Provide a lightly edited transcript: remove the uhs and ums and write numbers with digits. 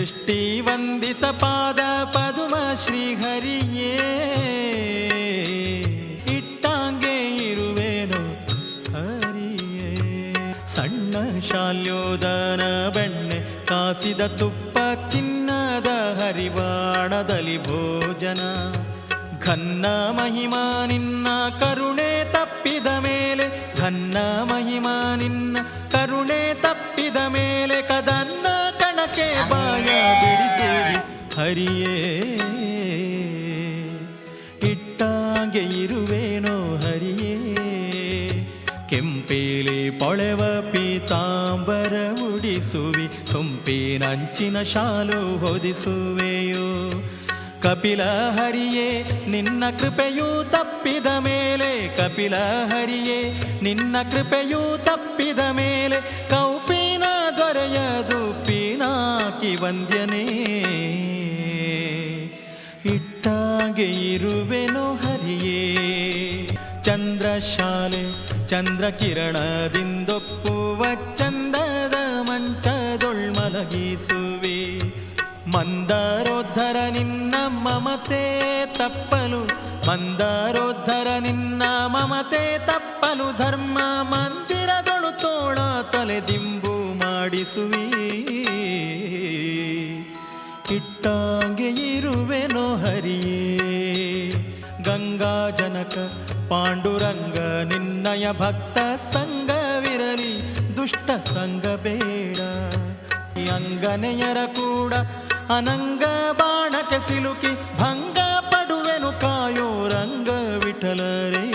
ಸೃಷ್ಟಿ ವಂದಿತ ಪಾದ ಪದುಮ ಶ್ರೀಹರಿಯೇ ಇಟ್ಟಾಂಗೆ ಇರುವೆನು ಹರಿಯೇ. ಸಣ್ಣ ಶಾಲ್ಯೋದನ ಬೆಣ್ಣೆ ಕಾಸಿದ ತುಪ್ಪ ಚಿನ್ನದ ಹರಿವಾಣದಲ್ಲಿ ಭೋಜನ. ಘನ್ನ ಮಹಿಮಾ ನಿನ್ನ ಕರುಣೆ ತಪ್ಪಿದ ಮೇಲೆ, ಘನ್ನ ಮಹಿಮಾ ನಿನ್ನ ಕರುಣೆ ತಪ್ಪಿದ ಮೇಲೆ ಕದನ್ನ ಕಣಕ್ಕೆ ಬಾಯ ಬಿಡಿಸುವಿ ಹರಿಯೇ ಇಟ್ಟಾಗೆ ಇರುವೇನೋ ಹರಿಯೇ. ಕೆಂಪೇಲಿ ಪೊಳೆವ ಪೀತಾಂಬರ ಉಡಿಸುವಿ, ಸೊಂಪಿನಂಚಿನ ಶಾಲು ಹೊದಿಸುವೆಯೋ. ಕಪಿಲ ಹರಿಯೇ ನಿನ್ನ ಕೃಪೆಯೂ ತಪ್ಪಿದ ಮೇಲೆ, ಕಪಿಲ ಹರಿಯೇ ನಿನ್ನ ಕೃಪೆಯೂ ತಪ್ಪಿದ ಮೇಲೆ ಕೌಪಿನ ದೊರೆಯದು ಪೀನಾಕಿ ವಂದ್ಯನೇ ಇಟ್ಟಾಗೆ ಇರುವೆನೋ ಹರಿಯೇ. ಚಂದ್ರಶಾಲೆ ಚಂದ್ರ ಕಿರಣದಿಂದೊಪ್ಪುವ ಚಂದದ ಮಂಚದೊಳ್ಮಲಗಿಸುವೆ. ಮಂದಾರೋದ್ಧರ ನಿನ್ನ ಮಮತೆ ತಪ್ಪಲು, ಮಂದಾರೋದ್ಧರ ನಿನ್ನ ಮಮತೆ ತಪ್ಪಲು ಧರ್ಮ ಮಂದಿರದೊಳು ತೋಳ ತಲೆದಿಂಬು ಮಾಡಿಸುವಿ ಇಟ್ಟಾಗೆ ಇರುವೆನೋ ಹರಿಯೇ. ಗಂಗಾ ಜನಕ ಪಾಂಡುರಂಗ ನಿನ್ನಯ ಭಕ್ತ ಸಂಗವಿರಲಿ, ದುಷ್ಟ ಸಂಗ ಬೇಡ. ಅಂಗನೆಯರ ಕೂಡ ಅನಂಗ ಬಾಣಕ್ಕೆ ಸಿಲುಕಿ ಭಂಗ ಪಡುವೆನು ಕಾಯೋ ರಂಗ ವಿಠಲರೇ.